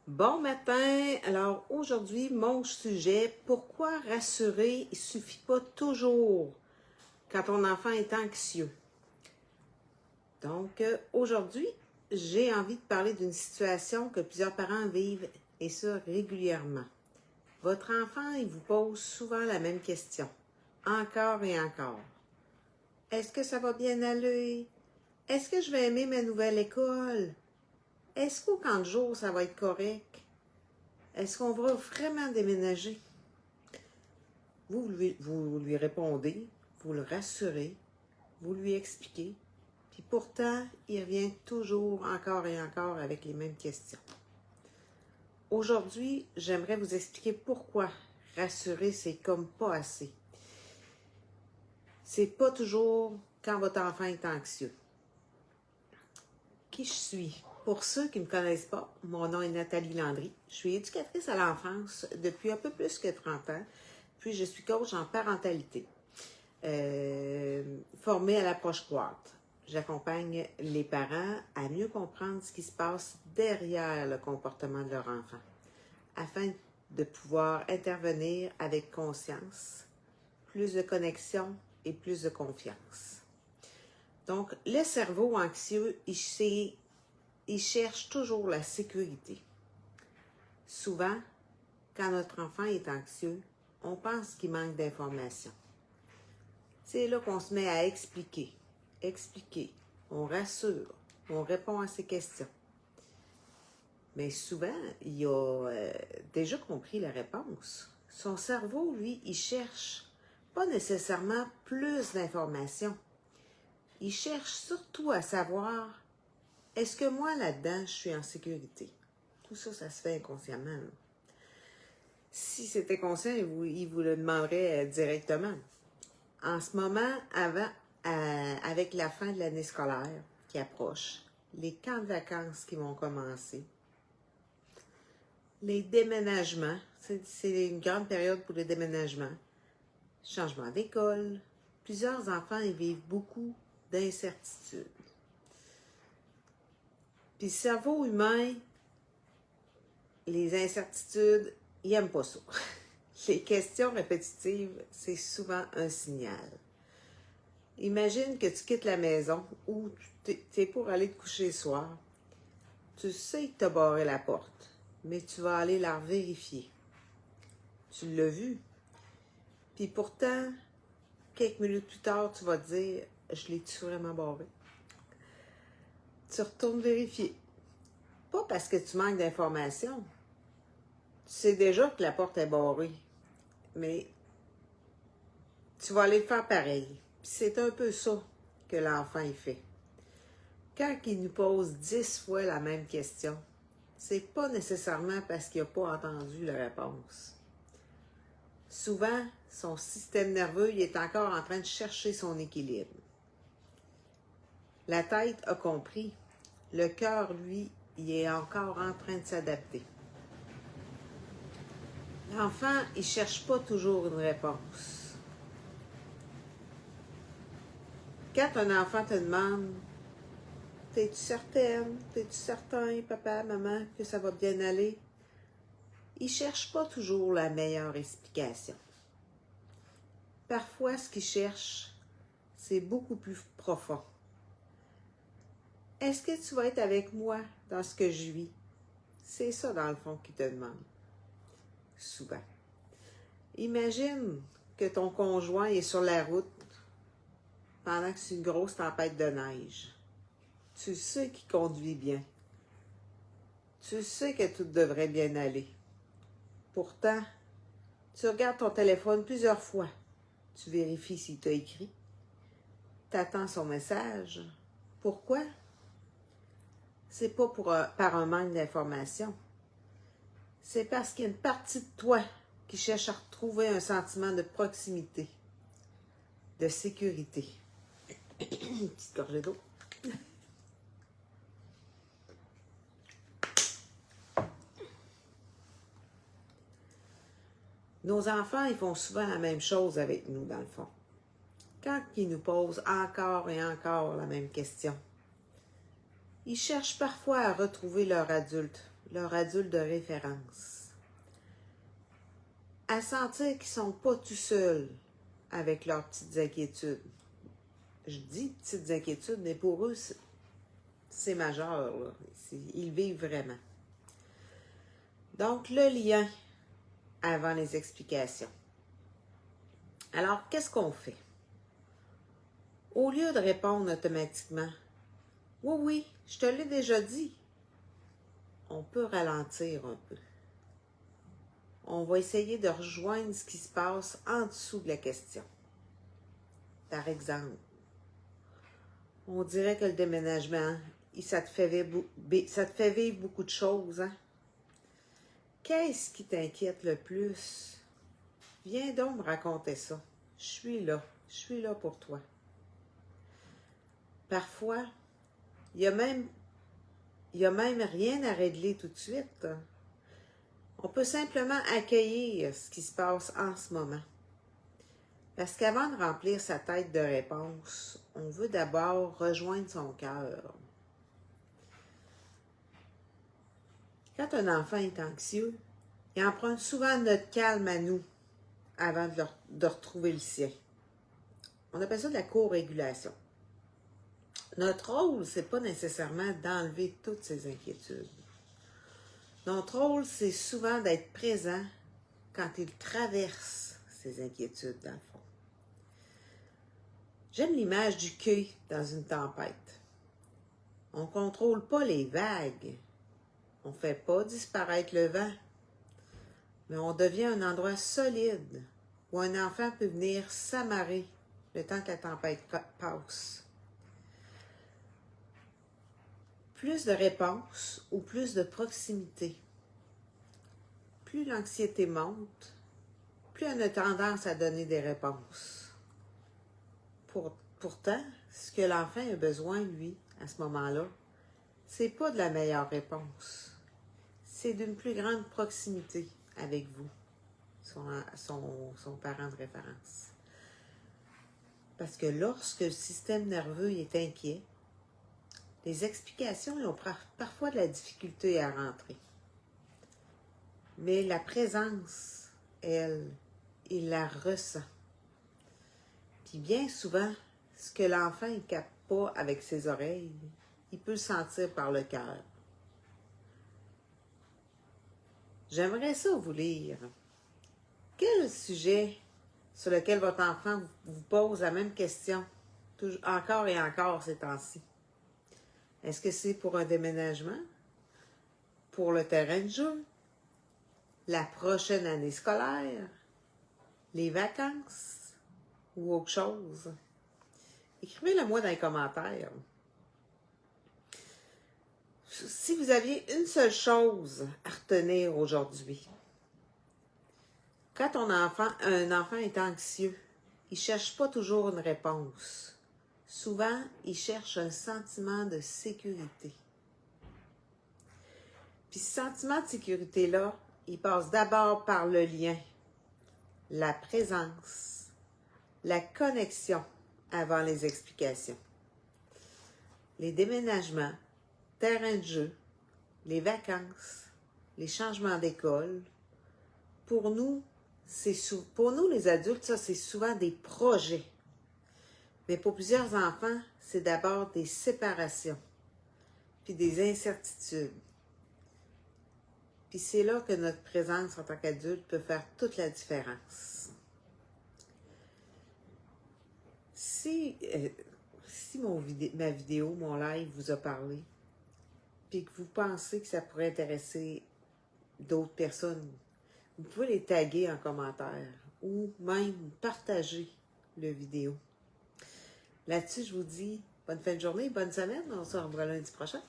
Bon matin! Alors aujourd'hui, mon sujet, pourquoi rassurer, il ne suffit pas toujours quand ton enfant est anxieux. Donc aujourd'hui, j'ai envie de parler d'une situation que plusieurs parents vivent et ça régulièrement. Votre enfant, il vous pose souvent la même question, encore et encore. Est-ce que ça va bien aller? Est-ce que je vais aimer ma nouvelle école? Est-ce qu'au camp de jour, ça va être correct? Est-ce qu'on va vraiment déménager? Vous lui répondez, vous le rassurez, vous lui expliquez, puis pourtant, il revient toujours encore et encore avec les mêmes questions. Aujourd'hui, j'aimerais vous expliquer pourquoi rassurer, c'est comme pas assez. C'est pas toujours quand votre enfant est anxieux. Qui je suis? Pour ceux qui ne me connaissent pas, mon nom est Nathalie Landry. Je suis éducatrice à l'enfance depuis un peu plus que 30 ans, puis je suis coach en parentalité, formée à l'approche croître. J'accompagne les parents à mieux comprendre ce qui se passe derrière le comportement de leur enfant, afin de pouvoir intervenir avec conscience, plus de connexion et plus de confiance. Donc, le cerveau anxieux, il cherche toujours la sécurité. Souvent, quand notre enfant est anxieux, on pense qu'il manque d'informations. C'est là qu'on se met à expliquer, on rassure, on répond à ses questions. Mais souvent, il a déjà compris la réponse. Son cerveau, lui, il cherche pas nécessairement plus d'informations. Il cherche surtout à savoir, est-ce que moi, là-dedans, je suis en sécurité? Tout ça, ça se fait inconsciemment. Là. Si c'était conscient, il vous le demanderait directement. En ce moment, avec la fin de l'année scolaire qui approche, les camps de vacances qui vont commencer, les déménagements, c'est une grande période pour les déménagements, changement d'école, plusieurs enfants y vivent beaucoup d'incertitudes. Puis le cerveau humain, les incertitudes, il n'aime pas ça. Les questions répétitives, c'est souvent un signal. Imagine que tu quittes la maison ou tu es pour aller te coucher le soir. Tu sais que tu as barré la porte, mais tu vas aller la vérifier. Tu l'as vu. Puis pourtant, quelques minutes plus tard, tu vas te dire, je l'ai-tu vraiment barré? Tu retournes vérifier. Pas parce que tu manques d'informations. Tu sais déjà que la porte est barrée, mais tu vas aller le faire pareil. Puis c'est un peu ça que l'enfant y fait. Quand il nous pose 10 fois la même question, c'est pas nécessairement parce qu'il n'a pas entendu la réponse. Souvent, son système nerveux il est encore en train de chercher son équilibre. La tête a compris. Le cœur, lui, il est encore en train de s'adapter. L'enfant, il ne cherche pas toujours une réponse. Quand un enfant te demande « T'es-tu certaine? T'es-tu certain, papa, maman, que ça va bien aller? » Il ne cherche pas toujours la meilleure explication. Parfois, ce qu'il cherche, c'est beaucoup plus profond. Est-ce que tu vas être avec moi dans ce que je vis? C'est ça, dans le fond, qu'il te demande. Souvent. Imagine que ton conjoint est sur la route pendant que c'est une grosse tempête de neige. Tu sais qu'il conduit bien. Tu sais que tout devrait bien aller. Pourtant, tu regardes ton téléphone plusieurs fois. Tu vérifies s'il t'a écrit. Tu attends son message. Pourquoi? C'est pas par un manque d'information. C'est parce qu'il y a une partie de toi qui cherche à retrouver un sentiment de proximité, de sécurité. Une petite gorgée d'eau. Nos enfants, ils font souvent la même chose avec nous, dans le fond. Quand ils nous posent encore et encore la même question, ils cherchent parfois à retrouver leur adulte, leur adulte de référence, à sentir qu'ils ne sont pas tout seuls avec leurs petites inquiétudes. Je dis petites inquiétudes, mais pour eux, c'est majeur, là. Ils vivent vraiment. Donc, le lien avant les explications. Alors, qu'est-ce qu'on fait? Au lieu de répondre automatiquement, « Oui, oui, je te l'ai déjà dit », on peut ralentir un peu. On va essayer de rejoindre ce qui se passe en dessous de la question. Par exemple, on dirait que le déménagement, ça te fait vivre beaucoup de choses, hein? Qu'est-ce qui t'inquiète le plus? Viens donc me raconter ça. Je suis là pour toi. Parfois, il y a même rien à régler tout de suite. On peut simplement accueillir ce qui se passe en ce moment. Parce qu'avant de remplir sa tête de réponses, on veut d'abord rejoindre son cœur. Quand un enfant est anxieux, il emprunte souvent notre calme à nous avant de retrouver le sien. On appelle ça de la co-régulation. Notre rôle, c'est pas nécessairement d'enlever toutes ces inquiétudes. Notre rôle, c'est souvent d'être présent quand il traverse ces inquiétudes, dans le fond. J'aime l'image du quai dans une tempête. On ne contrôle pas les vagues. On ne fait pas disparaître le vent. Mais on devient un endroit solide où un enfant peut venir s'amarrer le temps que la tempête passe. Plus de réponses ou plus de proximité. Plus l'anxiété monte, plus on a tendance à donner des réponses. Pourtant, ce que l'enfant a besoin, lui, à ce moment-là, c'est pas de la meilleure réponse. C'est d'une plus grande proximité avec vous, son parent de référence. Parce que lorsque le système nerveux est inquiet, les explications ont parfois de la difficulté à rentrer. Mais la présence, elle, il la ressent. Puis bien souvent, ce que l'enfant ne capte pas avec ses oreilles, il peut le sentir par le cœur. J'aimerais ça vous lire. Quel sujet sur lequel votre enfant vous pose la même question, encore et encore ces temps-ci? Est-ce que c'est pour un déménagement? Pour le terrain de jeu? La prochaine année scolaire? Les vacances? Ou autre chose? Écrivez-le moi dans les commentaires. Si vous aviez une seule chose à retenir aujourd'hui, quand un enfant est anxieux, il ne cherche pas toujours une réponse. Souvent, il cherche un sentiment de sécurité. Puis ce sentiment de sécurité-là, il passe d'abord par le lien, la présence, la connexion avant les explications. Les déménagements, terrain de jeu, les vacances, les changements d'école, pour nous les adultes, ça c'est souvent des projets. Mais pour plusieurs enfants, c'est d'abord des séparations, puis des incertitudes. Puis c'est là que notre présence en tant qu'adulte peut faire toute la différence. Si ma vidéo, mon live vous a parlé, puis que vous pensez que ça pourrait intéresser d'autres personnes, vous pouvez les taguer en commentaire ou même partager la vidéo. Là-dessus, je vous dis bonne fin de journée, bonne semaine. On se revoit lundi prochain.